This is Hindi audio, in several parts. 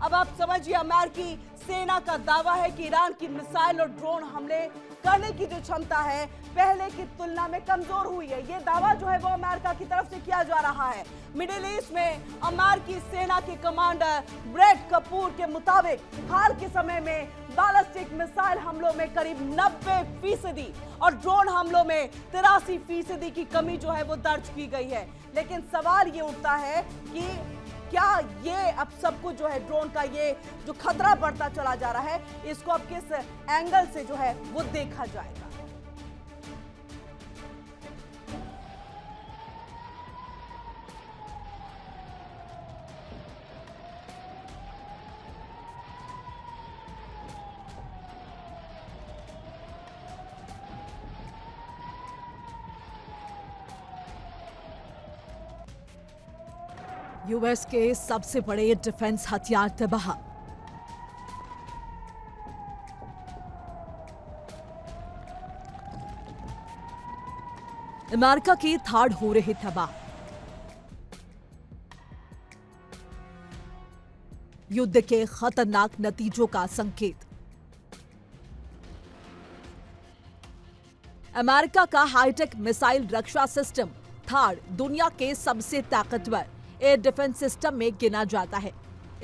अब आप समझिए, अमेरिकी सेना का दावा है कि ईरान की मिसाइल और ड्रोन हमले करने की जो क्षमता है पहले की तुलना में कमजोर हुई है। ये दावा जो है वो अमेरिका की तरफ से किया जा रहा है। मिडिल ईस्ट में अमेरिकी सेना के कमांडर ब्रैड कपूर के मुताबिक हाल के समय में बैलिस्टिक मिसाइल हमलों में करीब 90% और ड्रोन हमलों में 83% की कमी जो है वो दर्ज की गई है। लेकिन सवाल ये उठता है कि क्या ये अब सब कुछ जो है ड्रोन का ये जो खतरा बढ़ता चला जा रहा है, इसको अब किस एंगल से जो है वो देखा जाएगा। यूएस के सबसे बड़े डिफेंस हथियार तबाह। अमेरिका के थाड़ हो रहे तबाह। युद्ध के खतरनाक नतीजों का संकेत। अमेरिका का हाईटेक मिसाइल रक्षा सिस्टम थाड़ दुनिया के सबसे ताकतवर एयर डिफेंस सिस्टम में गिना जाता है।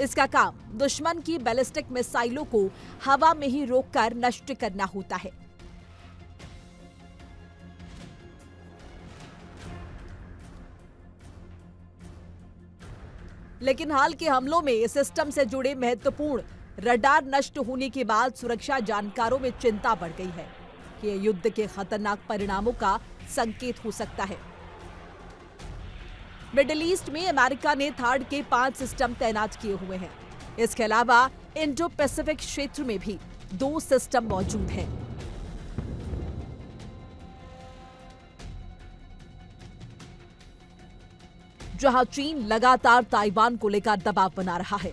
इसका काम दुश्मन की बैलिस्टिक मिसाइलों को हवा में ही रोककर नष्ट करना होता है। लेकिन हाल के हमलों में इस सिस्टम से जुड़े महत्वपूर्ण रडार नष्ट होने के बाद सुरक्षा जानकारों में चिंता बढ़ गई है कि यह युद्ध के खतरनाक परिणामों का संकेत हो सकता है। मिडिल ईस्ट में अमेरिका ने थाड़ के 5 सिस्टम तैनात किए हुए हैं। इसके अलावा इंडो पैसिफिक क्षेत्र में भी 2 सिस्टम मौजूद हैं। जहां चीन लगातार ताइवान को लेकर दबाव बना रहा है।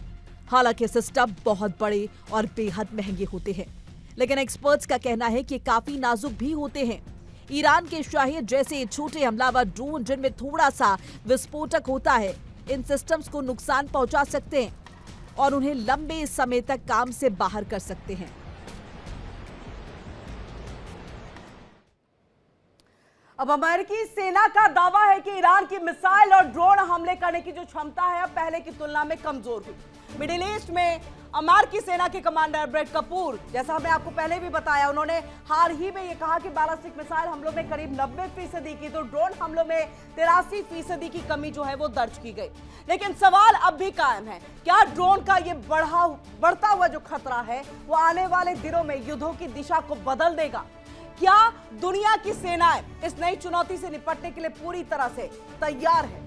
हालांकि सिस्टम बहुत बड़े और बेहद महंगे होते हैं, लेकिन एक्सपर्ट्स का कहना है कि काफी नाजुक भी होते हैं। ईरान के शाहिद जैसे छोटे हमलावर ड्रोन जिनमें थोड़ा सा विस्फोटक होता है, इन सिस्टम्स को नुकसान पहुंचा सकते हैं और उन्हें लंबे समय तक काम से बाहर कर सकते हैं। अब अमेरिकी सेना का दावा है कि ईरान की मिसाइल और ड्रोन हमले करने की जो क्षमता है अब पहले की तुलना में कमजोर हुई। मिडिल ईस्ट में अमेरिकी सेना के कमांडर ब्रैड कपूर, जैसा हमने आपको पहले भी बताया, उन्होंने हाल ही में ये कहा कि बैलिस्टिक मिसाइल हमलों में करीब 90% की तो ड्रोन हमलों में 83% की कमी जो है वो दर्ज की गई। लेकिन सवाल अब भी कायम है, क्या ड्रोन का ये बढ़ता हुआ जो खतरा है वो आने वाले दिनों में युद्धों की दिशा को बदल देगा? क्या दुनिया की सेनाएं इस नई चुनौती से निपटने के लिए पूरी तरह से तैयार है?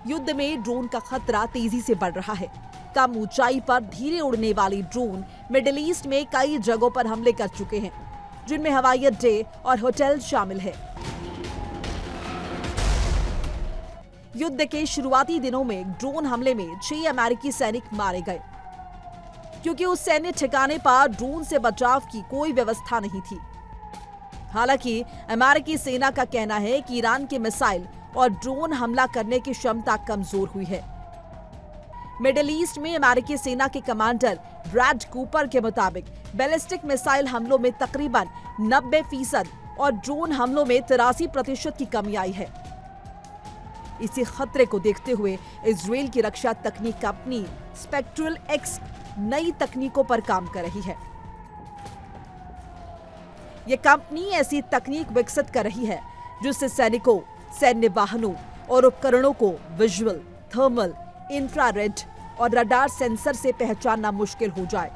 युद्ध में ड्रोन का खतरा तेजी से बढ़ रहा है। कम ऊंचाई पर धीरे उड़ने वाली ड्रोन मिडिल ईस्ट में कई जगहों पर हमले कर चुके हैं, जिनमें हवाई अड्डे और होटल शामिल है। युद्ध के शुरुआती दिनों में ड्रोन हमले में 6 अमेरिकी सैनिक मारे गए, क्योंकि उस सैन्य ठिकाने पर ड्रोन से बचाव की कोई व्यवस्था नहीं थी। हालांकि अमेरिकी सेना का कहना है कि ईरान की मिसाइल और ड्रोन हमला करने की क्षमता कमजोर हुई है। मिडिल ईस्ट में अमेरिकी सेना के कमांडर ब्रैड कूपर के मुताबिक बैलिस्टिक मिसाइल हमलों में तकरीबन 90% और ड्रोन हमलों में 83% की कमी आई है। इसी खतरे को देखते हुए इजराइल की रक्षा तकनीक कंपनी स्पेक्ट्रल एक्स नई तकनीकों पर काम कर रही है। यह कंपनी ऐसी तकनीक विकसित कर रही है जिससे सैनिकों, सैन्य वाहनों और उपकरणों को विजुअल, थर्मल, इंफ्रारेड और रडार सेंसर से पहचानना मुश्किल हो जाए।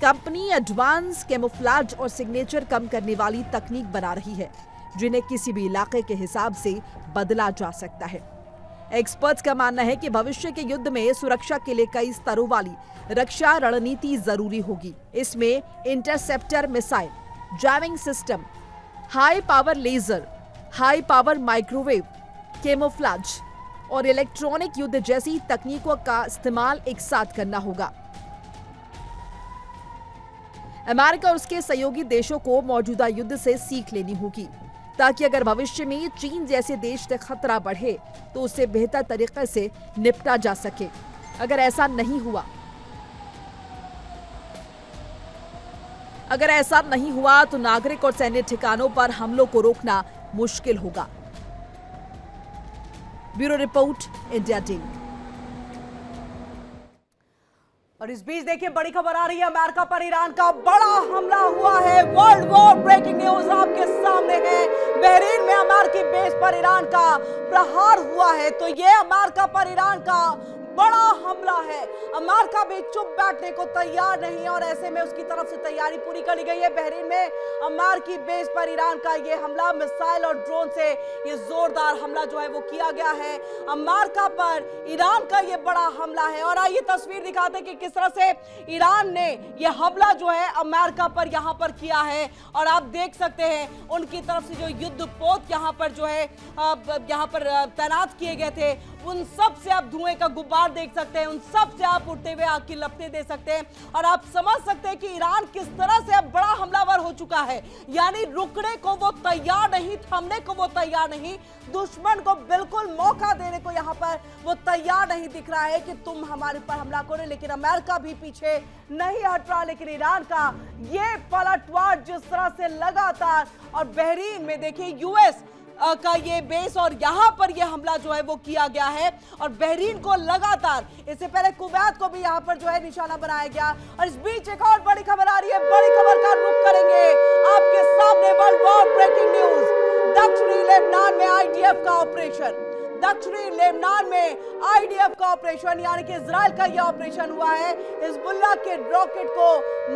कंपनी एडवांस कैमोफ्लेज और सिग्नेचर कम करने वाली तकनीक बना रही है, जिन्हें किसी भी इलाके के हिसाब से बदला जा सकता है। एक्सपर्ट्स का मानना है कि भविष्य के युद्ध में सुरक्षा के लिए कई स्तरों वाली रक्षा रणनीति जरूरी होगी। इसमें interceptor missile, jamming system, high power laser, high power microwave, camouflage और इलेक्ट्रॉनिक युद्ध जैसी तकनीकों का इस्तेमाल एक साथ करना होगा। अमेरिका और उसके सहयोगी देशों को मौजूदा युद्ध से सीख लेनी होगी, ताकि अगर भविष्य में चीन जैसे देश तक खतरा बढ़े तो उससे बेहतर तरीके से निपटा जा सके। अगर ऐसा नहीं हुआ तो नागरिक और सैन्य ठिकानों पर हमलों को रोकना मुश्किल होगा। Bureau report, India TV. और इस बीच देखिए बड़ी खबर आ रही है, अमेरिका पर ईरान का बड़ा हमला हुआ है। वर्ल्ड वॉर ब्रेकिंग न्यूज आपके सामने है। बहरीन में अमेरिकी बेस पर ईरान का प्रहार हुआ है, तो ये अमेरिका पर ईरान का बड़ा हमला है। अमेरिका भी चुप बैठने को तैयार नहीं और ऐसे में उसकी तरफ से तैयारी पूरी कर ली गई है। बहरीन में अमेरिकी बेस पर ईरान का ये हमला, मिसाइल और ड्रोन से ये जोरदार हमला जो है वो किया गया है। अमेरिका पर ईरान का ये बड़ा हमला है और आइए तस्वीर दिखाते हैं कि किस तरह से ईरान ने ये हमला जो है अमेरिका पर यहाँ पर किया है। और आप देख सकते हैं उनकी तरफ से जो युद्धपोत यहाँ पर जो है यहाँ पर तैनात किए गए थे, उन सब से आप धुएं का गुब्बार देख सकते हैं, उन सब से आप उड़ते हुए आग की लपटें दे सकते हैं और आप समझ सकते हैं कि ईरान किस तरह से अब बड़ा हमलावर हो चुका है। यानी रुकने को वो तैयार नहीं, थमने को वो तैयार नहीं, दुश्मन को बिल्कुल मौका देने को यहाँ पर वो तैयार नहीं दिख रहा है कि तुम हमारे पर हमला करो। लेकिन अमेरिका भी पीछे नहीं हट रहा। लेकिन ईरान का ये पलटवार जिस तरह से लगातार, और बहरीन में देखिए यूएस का ये बेस और यहाँ पर ये हमला जो है वो किया गया है और बहरीन को लगातार, इससे पहले कुवैत को भी यहाँ पर जो है निशाना बनाया गया। और इस बीच एक और बड़ी खबर आ रही है, बड़ी खबर का रुख करेंगे आपके सामने। वर्ल्ड वॉर ब्रेकिंग न्यूज, दक्षिणी लेबनान में आईडीएफ का ऑपरेशन, दक्षिणी लेबनान में आईडीएफ का ऑपरेशन, यानी कि इजराइल का यह ऑपरेशन हुआ है। हिजबुल्लाह के रॉकेट को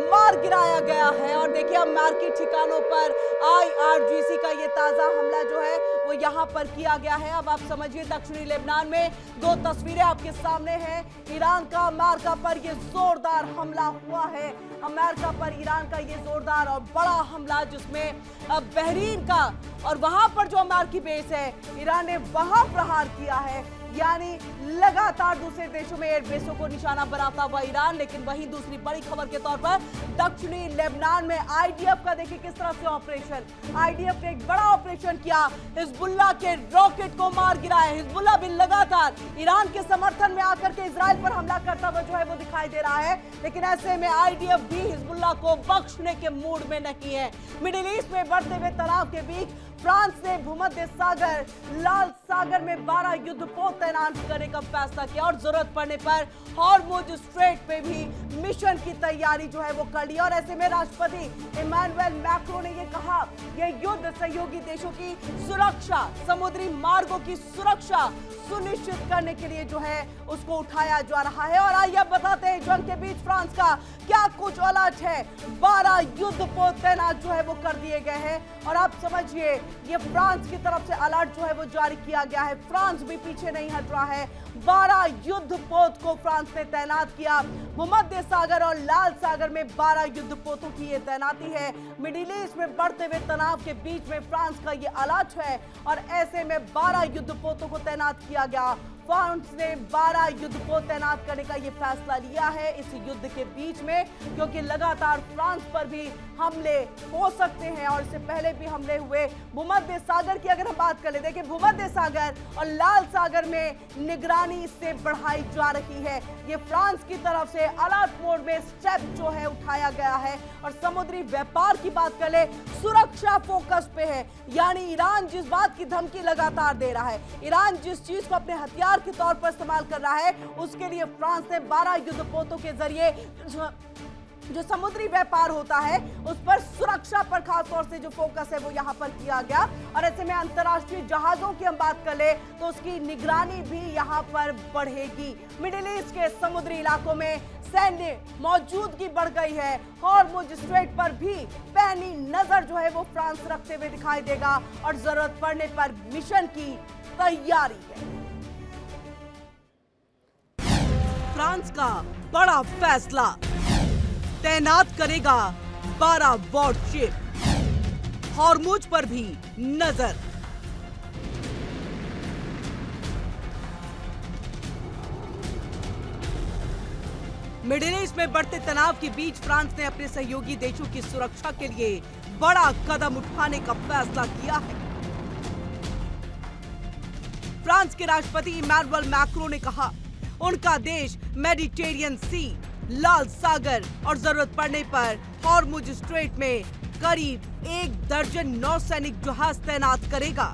मार गिराया गया है और देखिए अमेरिकी ठिकानों पर आईआरजीसी का ये ताजा हमला जो है वो यहाँ पर किया गया है। अब आप समझिए दक्षिणी लेबनान में दो तस्वीरें आपके सामने हैं। ईरान का अमेरिका पर ये जोरदार हमला हुआ है, अमेरिका पर ईरान का ये जोरदार और बड़ा हमला, जिसमें बहरीन का और वहां पर जो अमेरिकी बेस है ईरान ने वहां प्रहार किया है। यानी लगातार दूसरे देशों में एयरबेसों को निशाना बनाता हुआ ईरान। लेकिन वहीं दूसरी बड़ी खबर के तौर पर दक्षिणी लेबनान में आईडीएफ का देखिए किस तरह से ऑपरेशन, आईडीएफ ने एक बड़ा ऑपरेशन किया, हिजबुल्लाह के रॉकेट को मार गिराया। हिजबुल्लाह भी लगातार ईरान के समर्थन में आकर के इजराइल पर हमला करता हुआ जो है वो दिखाई दे रहा है। लेकिन ऐसे में आईडीएफ भी हिजबुल्लाह को बख्शने के मूड में नहीं है। मिडिल ईस्ट में बढ़ते हुए तनाव के बीच फ्रांस ने भूमध्य सागर, लाल सागर में 12 युद्धपोत तैनात करने का फैसला किया और जरूरत पड़ने पर हॉर्मुज स्ट्रेट पे भी मिशन की तैयारी जो है वो कर ली। और ऐसे में राष्ट्रपति इमानुएल मैक्रों ने ये कहा, ये युद्ध सहयोगी देशों की सुरक्षा, समुद्री मार्गों की सुरक्षा सुनिश्चित करने के लिए जो है उसको उठाया जा रहा है। और आइए बताते हैं जंग के बीच फ्रांस का क्या कुछ अलर्ट है। 12 युद्धपोत तैनात जो है वो कर दिए गए हैं और आप समझिए ये फ्रांस की तरफ से अलर्ट जो है वो जारी किया गया है। फ्रांस भी पीछे नहीं हट रहा है। 12 युद्धपोत को फ्रांस ने तैनात किया। भूमध्य सागर और लाल सागर में 12 युद्धपोतों की ये तैनाती है। मिडिल ईस्ट में बढ़ते हुए तनाव के बीच में फ्रांस का ये अलर्ट है और ऐसे में 12 युद्धपोतों को तैनात किया गया। फ्रांस ने 12 युद्धपोत तैनात करने का ये फैसला लिया है इस युद्ध के बीच में, क्योंकि लगातार फ्रांस पर भी हमले हो सकते हैं और इससे पहले भी हमले हुए। भूमध्य सागर की अगर हम बात कर ले, देखिए भूमध्य सागर और लाल सागर में निगरानी इससे बढ़ाई जा रही है। ये फ्रांस की तरफ से अलर्ट मोड में स्टेप जो है उठाया गया है। और समुद्री व्यापार की बात कर ले, सुरक्षा फोकस पे है। यानी ईरान जिस बात की धमकी लगातार दे रहा है, ईरान जिस चीज को अपने हथियार के तौर पर इस्तेमाल कर रहा है, उसके लिए फ्रांस ने 12 युद्धपोतों के जरिए जो समुद्री व्यापार होता है उस पर सुरक्षा पर खास तौर से जो फोकस है वो यहाँ पर किया गया। और ऐसे में अंतर्राष्ट्रीय जहाजों की हम बात कर ले तो उसकी निगरानी भी यहाँ पर बढ़ेगी। मिडिल ईस्ट के समुद्री इलाकों में सैन्य मौजूदगी बढ़ गई है। हॉर्मुज स्ट्रेट पर भी पैनी नजर जो है वो फ्रांस रखते हुए दिखाई देगा और जरूरत पड़ने पर मिशन की तैयारी है। फ्रांस का बड़ा फैसला, तैनात करेगा 12 वॉरशिप, हॉर्मुज पर भी नजर। मिडिल ईस्ट में बढ़ते तनाव के बीच फ्रांस ने अपने सहयोगी देशों की सुरक्षा के लिए बड़ा कदम उठाने का फैसला किया है। फ्रांस के राष्ट्रपति इमैनुअल मैक्रों ने कहा, उनका देश मेडिटेरियन सी, लाल सागर और जरूरत पड़ने पर हॉर्मुज स्ट्रेट में करीब 1 दर्जन नौसैनिक जहाज तैनात करेगा।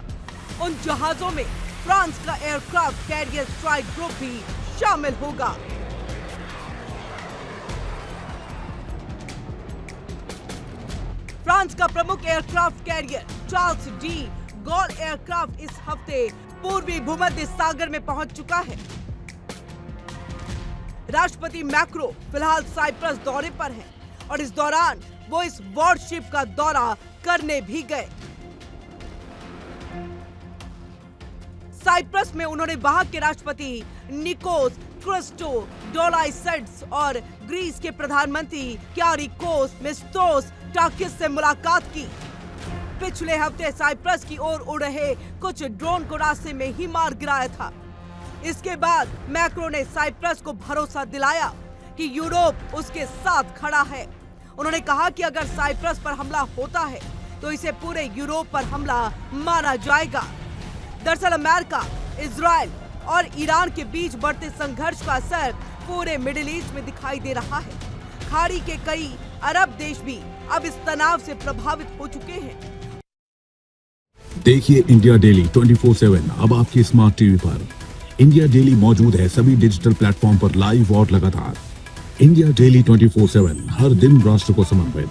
उन जहाजों में फ्रांस का एयरक्राफ्ट कैरियर स्ट्राइक ग्रुप भी शामिल होगा। फ्रांस का प्रमुख aircraft carrier Charles de Gaulle aircraft इस हफ्ते पूर्वी भूमध्य सागर में पहुंच चुका है। राष्ट्रपति मैक्रो फिलहाल साइप्रस दौरे पर हैं और इस दौरान वो इस वॉरशिप का दौरा करने भी गए। साइप्रस में उन्होंने वहां के राष्ट्रपति निकोस क्रिस्टोडोलाइसेड्स और ग्रीस के प्रधानमंत्री क्यारिकोस मित्सोटाकिस से मुलाकात की। पिछले हफ्ते साइप्रस की ओर उड़ रहे कुछ ड्रोन को रास्ते में ही मार गिराया था। इसके बाद मैक्रो ने साइप्रस को भरोसा दिलाया कि यूरोप उसके साथ खड़ा है। उन्होंने कहा कि अगर साइप्रस पर हमला होता है तो इसे पूरे यूरोप पर हमला माना जाएगा। दरअसल अमेरिका, इजराइल और ईरान के बीच बढ़ते संघर्ष का असर पूरे मिडिल ईस्ट में दिखाई दे रहा है। खाड़ी के कई अरब देश भी अब इस तनाव से प्रभावित हो चुके हैं। देखिए इंडिया डेली 24/7 अब आपकी स्मार्ट टीवी पर। इंडिया डेली मौजूद है सभी डिजिटल प्लेटफॉर्म पर लाइव और लगातार। इंडिया डेली 24/7 हर दिन राष्ट्र को समर्पित।